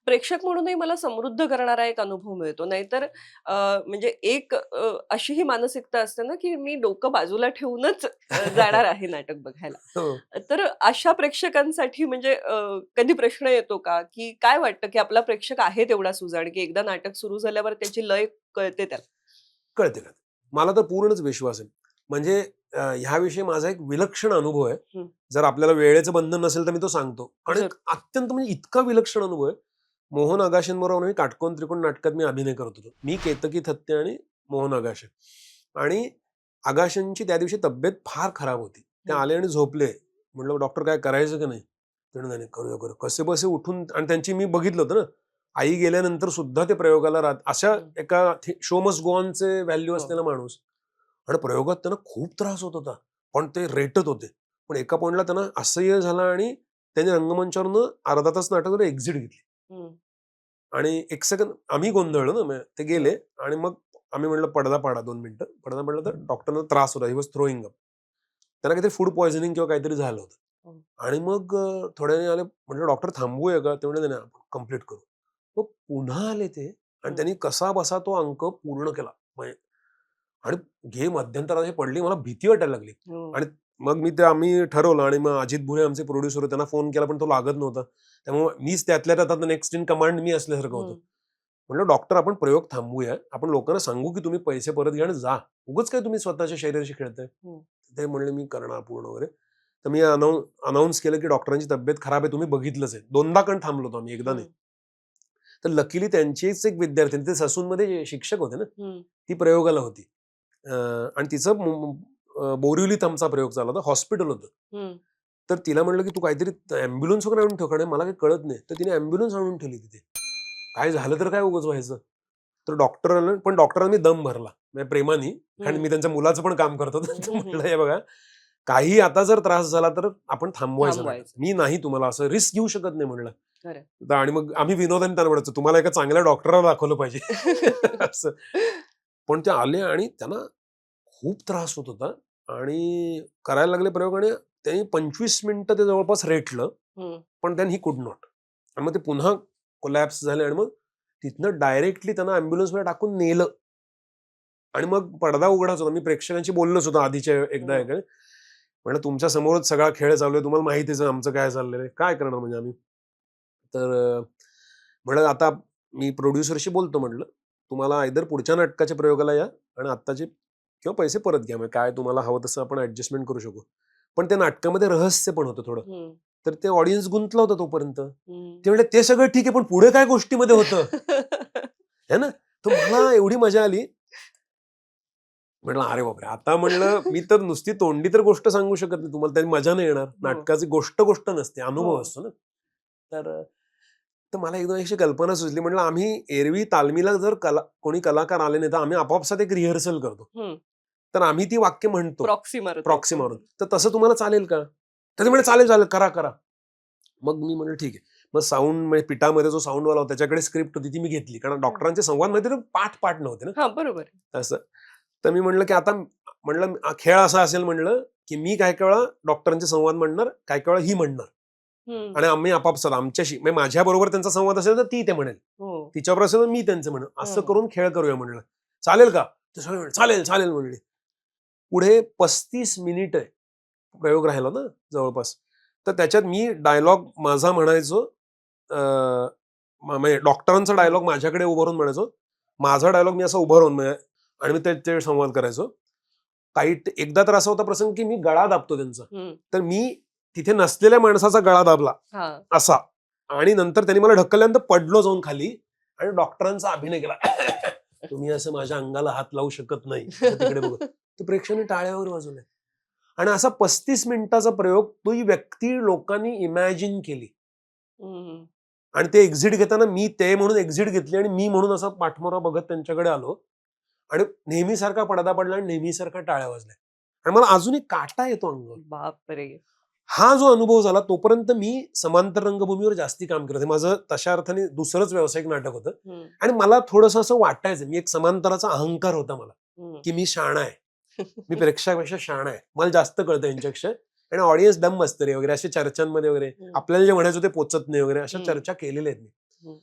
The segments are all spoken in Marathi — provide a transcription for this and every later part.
प्रेक्षक म्हणूनही मला समृद्ध करणारा एक अनुभव मिळतो. नाहीतर म्हणजे एक अशीही मानसिकता असते ना, की मी डोकं बाजूला ठेवूनच जाणार आहे नाटक बघायला. हो. तर अशा प्रेक्षकांसाठी म्हणजे कधी प्रश्न येतो का, की काय वाटतं, की आपला प्रेक्षक आहे तेवढा सुजाण, की एकदा नाटक सुरू झाल्यावर त्याची लय कळते त्याला? कळते, कळते. मला तर पूर्णच विश्वास आहे. म्हणजे ह्याविषयी माझा एक विलक्षण अनुभव आहे. हं. जर आपल्याला वेळेचं बंधन नसेल तर मी तो सांगतो. आणि एक जरूर. अत्यंत म्हणजे इतका विलक्षण अनुभव आहे. मोहन आगाशेंबरोबर मी काटकोन त्रिकोण नाटकात मी अभिनय करत होतो. मी, केतकी थत्ते आणि मोहन आगाशे. आणि आगाशेंची त्या दिवशी तब्येत फार खराब होती. ते हं. आले आणि झोपले. म्हटलं, "डॉक्टर काय करायचं का नाही?" ते म्हणे, "नाही, नाही, करूया, करूया." कसेबसे उठून आणि त्यांची मी बघितलं होतं ना, आई गेल्यानंतर सुद्धा ते प्रयोगाला अशा हं. एका शो मस्ट गो ऑनचे व्हॅल्यू हो. असलेला माणूस. आणि प्रयोगात त्यांना खूप त्रास होत होता. पण ते रेटत होते. पण एका पॉइंटला त्यांना असह्य झाला आणि त्यांनी रंगमंचावरून अर्धा तास नाटकावर एक्झिट घेतली. हं. आणि 1 सेकंद आम्ही गोंधळलो ना, मग ते हं. गेले आणि मग आम्ही म्हटलं, "पडदा पाडा 2 मिनिटं." पडदा पडला तर डॉक्टरना त्रास होता. He was throwing up. त्यांना काहीतरी फूड पॉइझनिंग किंवा काहीतरी झालं होतं. हं. आणि मग थोड्या वेळाने आले. म्हटलं, "डॉक्टर थांबवूया का?" ते म्हणाले, "नाही, नाही, आपण कंप्लीट करू." मग पुन्हा आले ते आणि हं. त्यांनी कसाबसा तो अंक पूर्ण केला. आणि मध्यंतरात पडली. मला भीती वाटायला लागली. हो. आणि मग आम्ही ठरवलं आणि मग अजित भुरे आमचे प्रोड्युसर होते, त्यांना फोन केला पण तो लागत नव्हता. त्यामुळे मीच त्यातल्या त्यात नेक्स्ट इन कमांड मी असल्यासारखं होतं. हं. म्हटलं, "डॉक्टर आपण प्रयोग थांबवूया. आपण लोकांना सांगू की तुम्ही पैसे परत घ्या आणि जा. उगाच काय तुम्ही स्वतःच्या शरीराशी खेळताय." हं. ते म्हणले, "मी करणार पूर्ण वगैरे." तर मी अनाउन्स केलं की डॉक्टरांची तब्येत खराब आहे. तुम्ही बघितलंच आहे. 2दा पण थांबलो होतो आम्ही, एकदा नाही. हं. तर लकीली त्यांचीच एक विद्यार्थिनी, ते ससूनमध्ये जे शिक्षक होते ना, हं. ती प्रयोगाला होती. आणि तिचं बोरिवलीत आमचा प्रयोग चालला होता. हॉस्पिटल होतं. हं. तर तिला म्हटलं, की "तू काहीतरी ॲम्ब्युलन्स वगैरे आणून ठेव." कारण मला काही कळत नाही. तर तिने ॲम्ब्युलन्स आणून ठेवली तिथे. काय झालं तर काय उगाच व्हायचं? तर डॉक्टर आले, पण डॉक्टरांनी दम भरला. म्हणजे प्रेमाने, कारण हं. मी त्यांच्या मुलाचं पण काम करतो. हं, तर हं, हं. म्हटलं, "हे बघा, काही आता जर त्रास झाला तर आपण थांबवायचं नाटक. थांबवायचं. मी नाही तुम्हाला असं रिस्क घेऊ शकत नाही," म्हणलं. खरंय. आणि मग आम्ही विनोदाने त्यांना म्हणायचो, "तुम्हाला एका चांगल्या डॉक्टरला दाखवलं पाहिजे." असं. पण ते आले आणि त्यांना खूप त्रास होत होता आणि करायला लागले प्रयोग आणि त्यांनी 25 मिनिटं ते जवळपास रेटलं. हं. पण देन ही कुड नॉट. आणि मग ते पुन्हा कोलॅप्स झाले आणि मग तिथनं डायरेक्टली त्यांना ॲम्ब्युलन्समध्ये टाकून नेलं. आणि मग पडदा उघडाच होता. मी प्रेक्षकांशी बोललोच होतो आधीच्या एकदा हं. वगैरे. म्हटलं, "तुमच्या समोरच सगळा खेळ चालू आहे. तुम्हाला माहितीच आहे आमचं काय चाललेलं आहे. काय करणार म्हणजे आम्ही?" तर म्हटलं, "आता मी प्रोड्युसरशी बोलतो," म्हटलं. "तुम्हाला आयदर पुढच्या नाटकाच्या प्रयोगाला या आणि आत्ताचे किंवा पैसे परत घ्या. मग काय तुम्हाला हवं तसं आपण ॲडजस्टमेंट करू शकू." पण त्या नाटकामध्ये रहस्य पण होतं थोडं. हं. तर ते ऑडियन्स गुंतलं होतं तोपर्यंत. हं. ते म्हणाले, "ते सगळं ठीक आहे, पण पुढे काय गोष्टीमध्ये होतं?" आहे ना? तर मला एवढी मजा आली. म्हटलं, "अरे बापरे!" आता म्हणलं, "मी तर नुसती तोंडी तर गोष्ट सांगू शकत नाही तुम्हाला, त्याची मजा नाही येणार. हो. नाटकाची गोष्ट नसते, हो. अनुभव असतो ना." तर तर मला एकदम अशी कल्पना सुचली. म्हटलं, "आम्ही एरवी तालमीला जर कोणी कलाकार आले नाही, तर आम्ही आपापसात एक रिहर्सल करतो. हं. तर आम्ही ती वाक्य म्हणतो, प्रॉक्सी मारता प्रॉक्सी येतो. मारून. तर तसं तुम्हाला चालेल का?" तर ते म्हणे, "चालेल, चालेल. करा, करा." मग मी म्हटलं, "ठीक आहे." मग साउंड म्हणजे पिठामध्ये जो साउंडवाला होता, त्याच्याकडे स्क्रिप्ट होती, ती मी घेतली. कारण हं. डॉक्टरांचे संवाद माहिती ना, पाठ नव्हते ना. हां, बरोबर आहे. असं. तर मी म्हटलं, की आता म्हटलं खेळ असा असेल म्हटलं, की मी काही-काही वेळा डॉक्टरांचे संवाद म्हणणार, काही-काही वेळा ही म्हणणार. हं. आणि आम्ही आपापसात आमच्याशी म्हणजे माझ्याबरोबर त्यांचा संवाद असेल तर ती ते म्हणेल. हो. तिच्याबरोबर असेल तर मी त्यांचं म्हणेन. असं हं. करून खेळ करूया म्हणलं. "चालेल का?" ते सगळे म्हणाले, "चालेल, चालेल" म्हणले. पुढे 35 मिनिटं प्रयोग राहिला ना जवळपास. तर त्याच्यात मी डायलॉग माझा म्हणायचो. अ, म्हणजे डॉक्टरांचा हं. डायलॉग माझ्याकडे उभं राहून म्हणायचो. माझा डायलॉग मी असं उभं राहून आणि मी ते संवाद करायचो. एकदा तर असा होता प्रसंग, की मी गळा दाबतो त्यांचा. हं. तर मी तिथे नसलेल्या माणसाचा गळा दाबला, हां. असा. आणि नंतर त्यांनी मला ढकलल्यानंतर पडलो जाऊन खाली आणि डॉक्टरांचा अभिनय केला. "तुम्ही असं माझ्या अंगाला हात लावू शकत नाही." असं तिकडे बघत. तर प्रेक्षकांनी टाळ्या वाजवल्या. आणि असा 35 मिनिटाचा प्रयोग ती व्यक्ती लोकांनी इमॅजिन केली. हं. आणि ते एक्झिट घेताना मी ते म्हणून एक्झिट घेतली आणि मी म्हणून असा पाठमोरा बघत त्यांच्याकडे आलो. आणि नेहमीसारखा पडदा पडला आणि नेहमीसारखा टाळ्या वाजल्या. आणि मला अजूनही काटा येतो अंगावर. बापरे! हा जो अनुभव झाला तोपर्यंत मी समांतर रंगभूमीवर जास्ती काम करत. माझं तशा अर्थाने दुसरंच व्यावसायिक नाटक होतं. हं. आणि मला थोडंसं असं वाटायचं, मी एक समांतराचा अहंकार होता मला, हं. की मी शहाणा आहे. मी प्रेक्षकापेक्षा शहाणा आहे. मला जास्त कळतं यांच्यापेक्षा. आणि ऑडियन्स डंब असतं रे वगैरे अशा चर्चांमध्ये वगैरे. हं. आपल्याला जे म्हणायचं ते पोचत नाही वगैरे अशा हं. चर्चा केलेल्या आहेत मी. हं.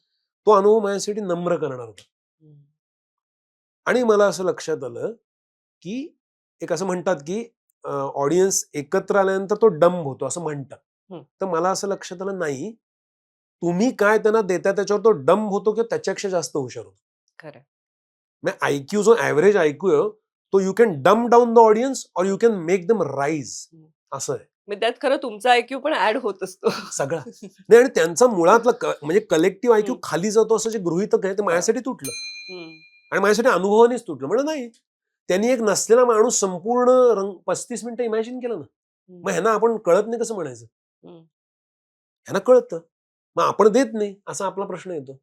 तो अनुभव माझ्यासाठी नम्र करणार होता. आणि मला असं लक्षात आलं की एक असं म्हणतात की ऑडियन्स एकत्र आल्यानंतर तो डंब होतो असं म्हणतात. तर मला असं लक्षात आलं नाही, तुम्ही काय त्यांना देता त्याच्यावर तो डंब होतो किंवा त्याच्यापेक्षा जास्त हुशार होतो. खरं. म्हणजे आयक्यू जो ऍव्हरेज आयक्यू आहे तो यू कॅन डम डाऊन द ऑडियन्स और you can make them rise. असं आहे मग त्यात खरं तुमचा आयक्यू पण ऍड होत असतो सगळा. नाही आणि त्यांचा मुळातला म्हणजे कलेक्टिव्ह आयक्यू खाली जातो असं जे गृहीतक आहे ते माझ्यासाठी तुटलं. आणि माझ्यासाठी अनुभवानेच तुटलं. म्हणजे नाही, त्यांनी एक नसलेला माणूस संपूर्ण 35 मिनिटं इमॅजिन केलं ना. मग ह्यांना आपण कळत नाही कसं म्हणायचं? ह्यांना कळतं, मग आपण देत नाही असा आपला प्रश्न येतो.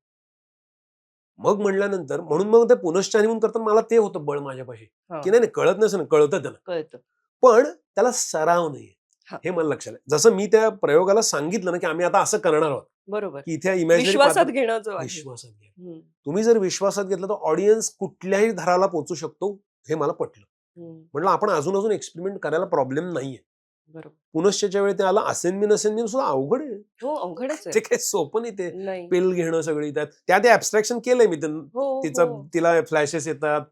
मग म्हणल्यानंतर म्हणून मग ते पुनश्चानिमून करताना मला ते होतं बळ माझ्यापाशी की नाही कळत नसेल, कळतं त्याला, कळतं, पण त्याला सराव नाहीये हे मला लक्षात आहे. जसं मी त्या प्रयोगाला सांगितलं ना की आम्ही आता असं करणार आहोत, बरोबर, की इथे इमॅजिनरी विश्वासात घेणं जो आहे. विश्वासात घ्या. तुम्ही जर विश्वासात घेतलं तर ऑडियन्स कुठल्याही थराला पोहोचू शकतो हे मला पटलं. म्हटलं आपण अजून एक्सपेरिमेंट करायला प्रॉब्लेम नाहीये. बरोबर. पुनश्चच्या वेळी ते आला असेन मी नसेन मी सुद्धा अवघड आहे. हो, अवघडच आहे. ते काही सोपं नाही. ते नाही. पिल घेणं सगळी त्यात ऍब्स्ट्रॅक्शन केलंय मी. तिला फ्लॅशेस येतात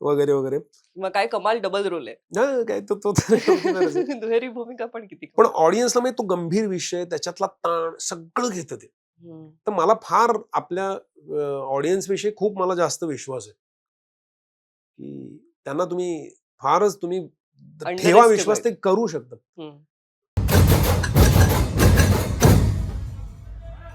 वगैरे वगैरे. मग काय कमाल डबल रोल आहे. काय तो दुहेरी भूमिका पण किती. पण ऑडियन्सला म्हणजे तो गंभीर विषय त्याच्यातला ताण सगळं घेतं ते. तर मला फार आपल्या ऑडियन्स विषयी खूप मला जास्त विश्वास आहे की त्यांना तुम्ही फारच तुम्ही ठेवा विश्वास, ते करू शकतात.